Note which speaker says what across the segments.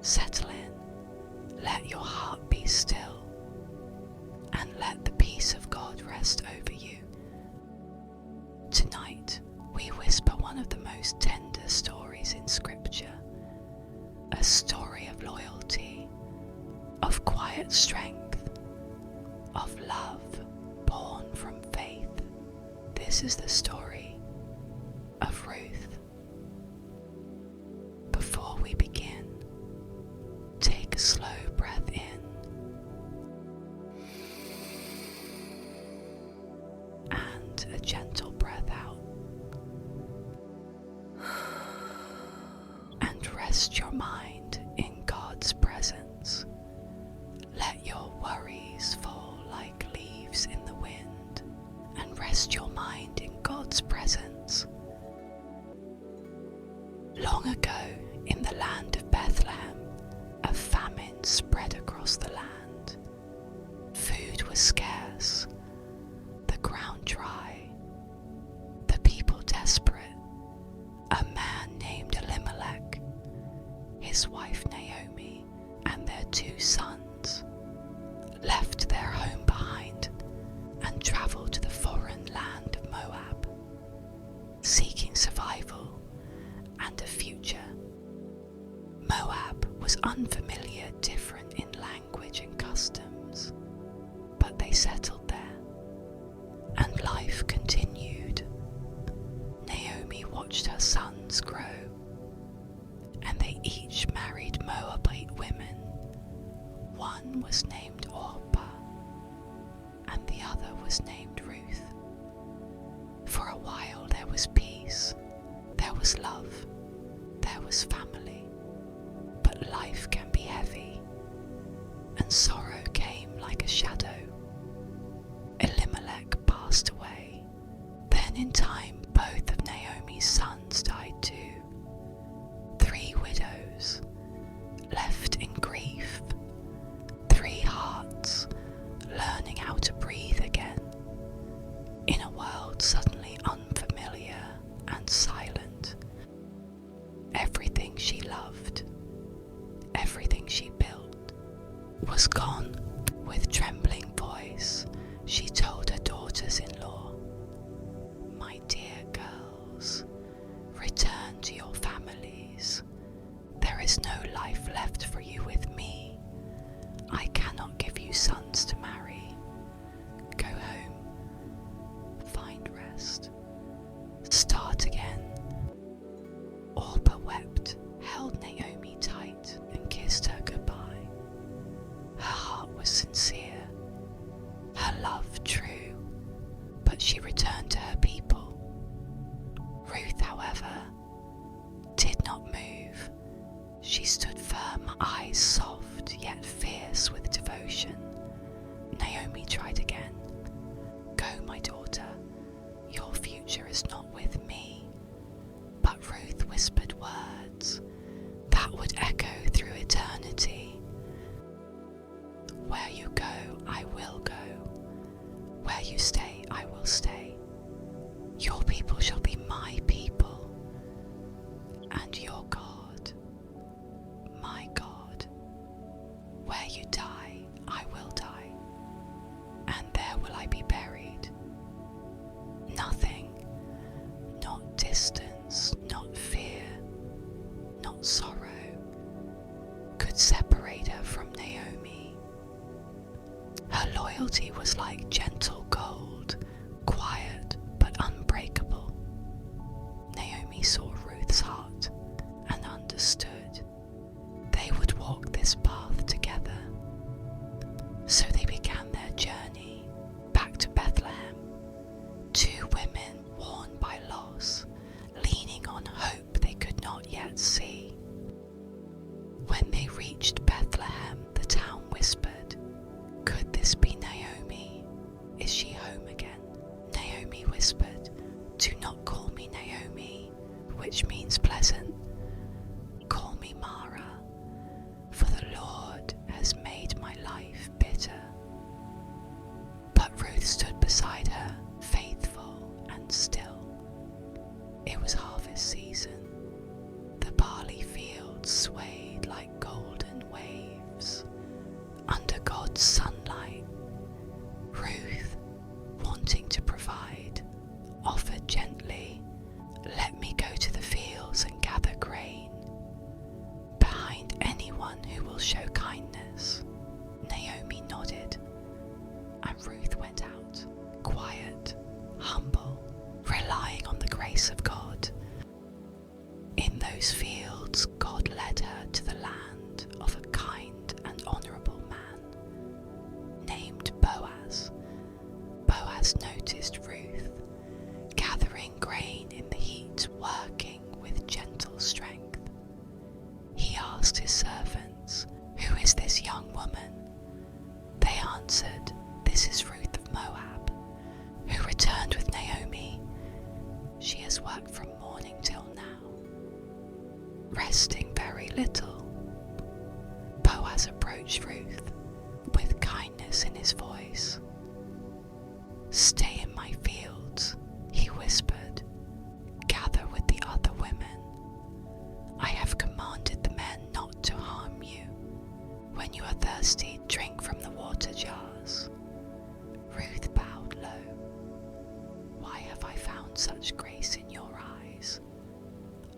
Speaker 1: Settle in, let your heart be still, and let the peace of God rest over you. Tonight, we whisper one of the most tender stories in Scripture, a story of loyalty, of quiet strength, of love born from faith. This is the story of Ruth. Before we begin, take a slow breath in and a gentle breath out, and rest your mind in God's presence. Let your worries fall like leaves in the wind, and rest your mind in God's presence. Long ago, in the land of Bethlehem, a famine spread across the land. Food was scarce, the ground dry, the people desperate. A man named Elimelech, his wife Naomi, and their 2 sons left their home behind and travelled to the foreign land of Moab, seeking survival and a future. Moab was unfamiliar, different in language and customs, but they settled there, and life continued. Naomi watched her sons grow, and they each married Moabite women. One was named Orpah, and the other was named Ruth. For a while there was peace, there was love, there was family. But life can be heavy, and sorrow came like a shadow. Elimelech passed away. Then in time both of Naomi's sons died too. 3 widows, left in grief. 3 hearts, learning how to breathe again. In a world suddenly unfamiliar and silent. Everything she loved, everything she built, was gone. With trembling voice, she told her daughters-in-law, "My dear girls, return to your families. There is no life left for you with me. I cannot give you sons to marry. Go home, find rest, start again." Orpah wept, held Naomi tight, and kissed her goodbye. Her heart was sincere, her love true, but she returned to her people. Ruth, however, did not move. She stood firm, eyes soft yet fierce with devotion. Naomi tried again. "Go, my daughter, your future is not with me." But Ruth whispered words that would echo through eternity. "Where you go, I will go. Where you stay, I will stay. Your people shall be my people, and your God, my God. Where you die, I will die, and there will I be buried." Nothing, not distance, not fear, not sorrow, could separate her from Naomi. Her loyalty was like gentle gold, quiet but unbreakable. Naomi saw Ruth's heart and understood they would walk this path together. So they began their journey back to Bethlehem. 2 women worn by loss, leaning on hope they could not yet see. When they reached Bethlehem, the town whispered, "Could this be Naomi? Is she home again?" Naomi whispered, "Do not call me Naomi," which means pleasant. "Call me Mara, for the Lord has made my life bitter." But Ruth stood beside her, faithful and still. It was harvest season. The barley fields swayed like golden whose fields God led her to the land of a kind and honourable man named Boaz. Boaz noticed Ruth gathering grain in the heat, working with gentle strength. He asked his servants, "Who is this young woman?" They answered, "This is Ruth of Moab, who returned with Naomi. She has worked from morning till now, resting very little." Boaz approached Ruth with kindness in his voice. "Stay in my fields," he whispered. "Gather with the other women. I have commanded the men not to harm you. When you are thirsty, drink from the water jars." Ruth bowed low. "Why have I found such grace in your eyes?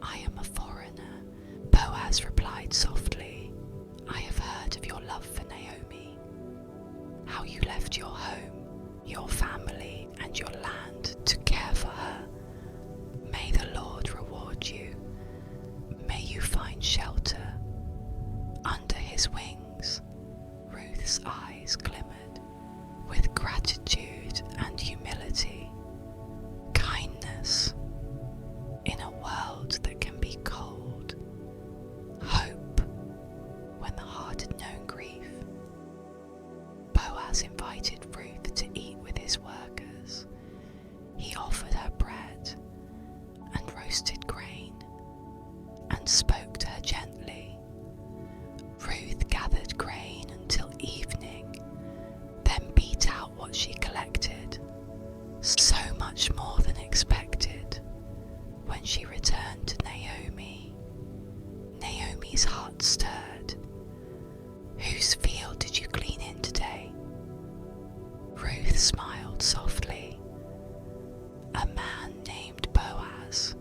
Speaker 1: I am a foreigner." Boaz replied softly, "I have heard of your love for Naomi, how you left your home, your family, and your land to care for her. May the Lord reward you. May you find shelter under his wings." Ruth's eyes glimmered with gratitude and humility. Kindness in a world that can be cold. Hope when the heart had known grief. Boaz invited Ruth to eat with his workers. He offered her bread and roasted grain and spoke to her gently. Ruth gathered grain until evening, then beat out what she collected, so much more than expected. When she returned to Naomi, Naomi's heart stirred. "Whose field did you glean in today?" Ruth smiled softly. "A man named Boaz."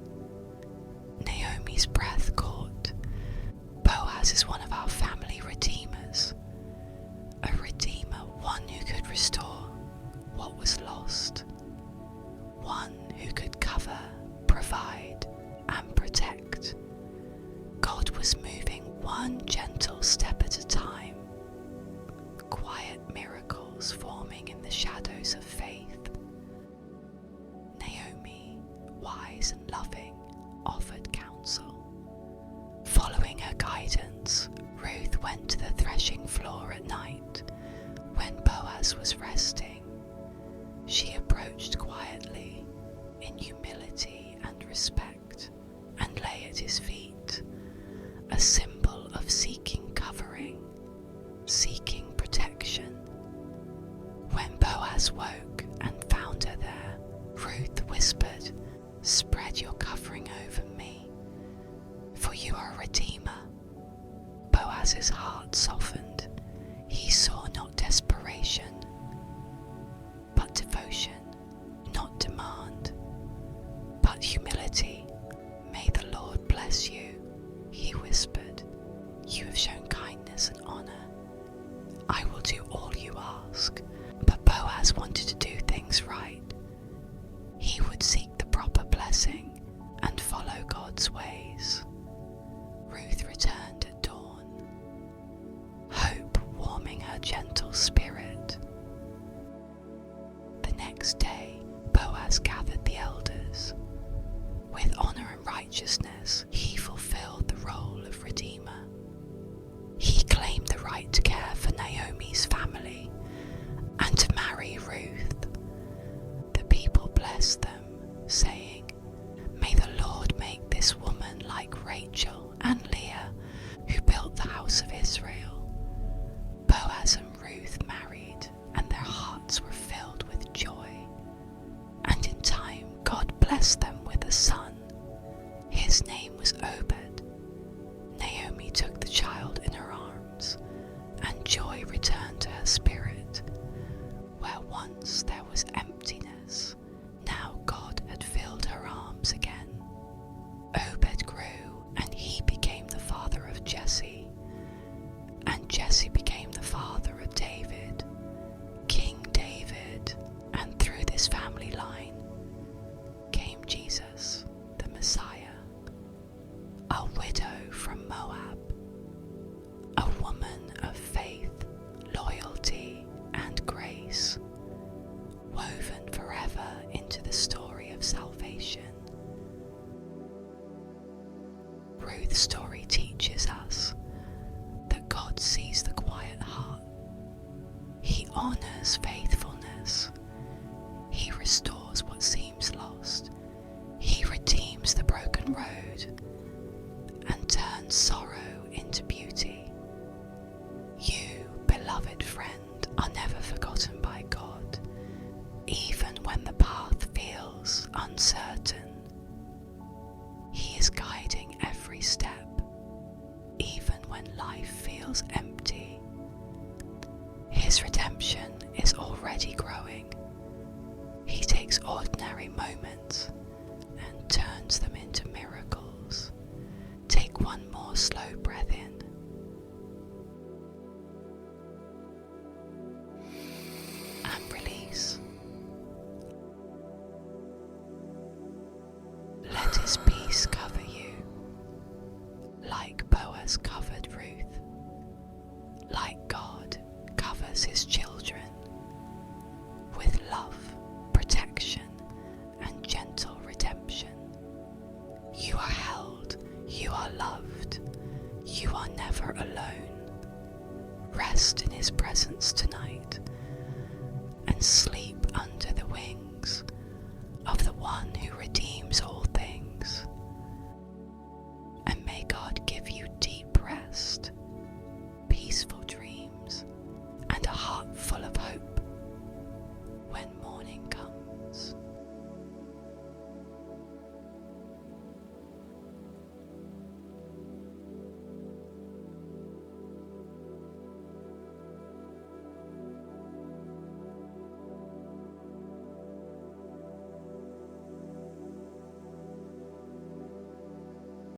Speaker 1: Naomi's breath caught. "Boaz is one of our family redeemers. A redeemer, one who could restore what was lost. One who could cover, provide, and protect." God was moving one gentle step at a time. Quiet miracles forming in the shadows of faith. Naomi, wise and loving, offered counsel. Following her guidance, Ruth went to the threshing floor at night when Boaz was resting. She approached quietly, in humility and respect, and lay at his feet, a symbol of seeking covering, seeking protection. When Boaz woke and found her there, Ruth whispered, "Spread your covering over me, for you are a redeemer." Boaz's heart softened. He saw not desperation, but devotion, not demand, but humility. "May the Lord bless you," he whispered. "You have shown kindness and honor. I will do all you ask." But Boaz wanted to do things right. He would seek the proper blessing and follow God's ways. Ruth returned at dawn, hope warming her gentle spirit. The next day, Boaz gathered the elders. With honor and righteousness, he fulfilled the role of redeemer. He claimed the right to care for Naomi's family and to marry Ruth. The people blessed them, saying, "May the Lord make this woman like Rachel and Leah, who built the house of Israel." Boaz and Ruth married, and their hearts were filled with joy. And in time, God blessed them with a son. His name was Obed. Naomi took the child in her arms, and joy returned to her spirit. Where once there was emptiness, now God had filled her arms again. Obed grew, and he became the father of Jesse, and Jesse became the father of David, King David, and through this family line came Jesus, the Messiah. A from Moab, a woman of faith, loyalty, and grace, woven forever into the story of salvation. Ruth's story teaches us that God sees the quiet heart. He honors faithfulness. He restores what seems lost. He redeems the broken road and turns sorrow into beauty. You, beloved friend, are never forgotten by God, even when the path feels uncertain. He is guiding every step, even when life feels empty. His redemption is already growing. He takes ordinary moments and turns them into miracles. Take one more slow breath in. And release. Let his peace cover you, like Boaz covered Ruth, like God covers his children, with love, protection, and gentle redemption. You are held, you are loved, you are never alone. Rest in his presence tonight and sleep under the wing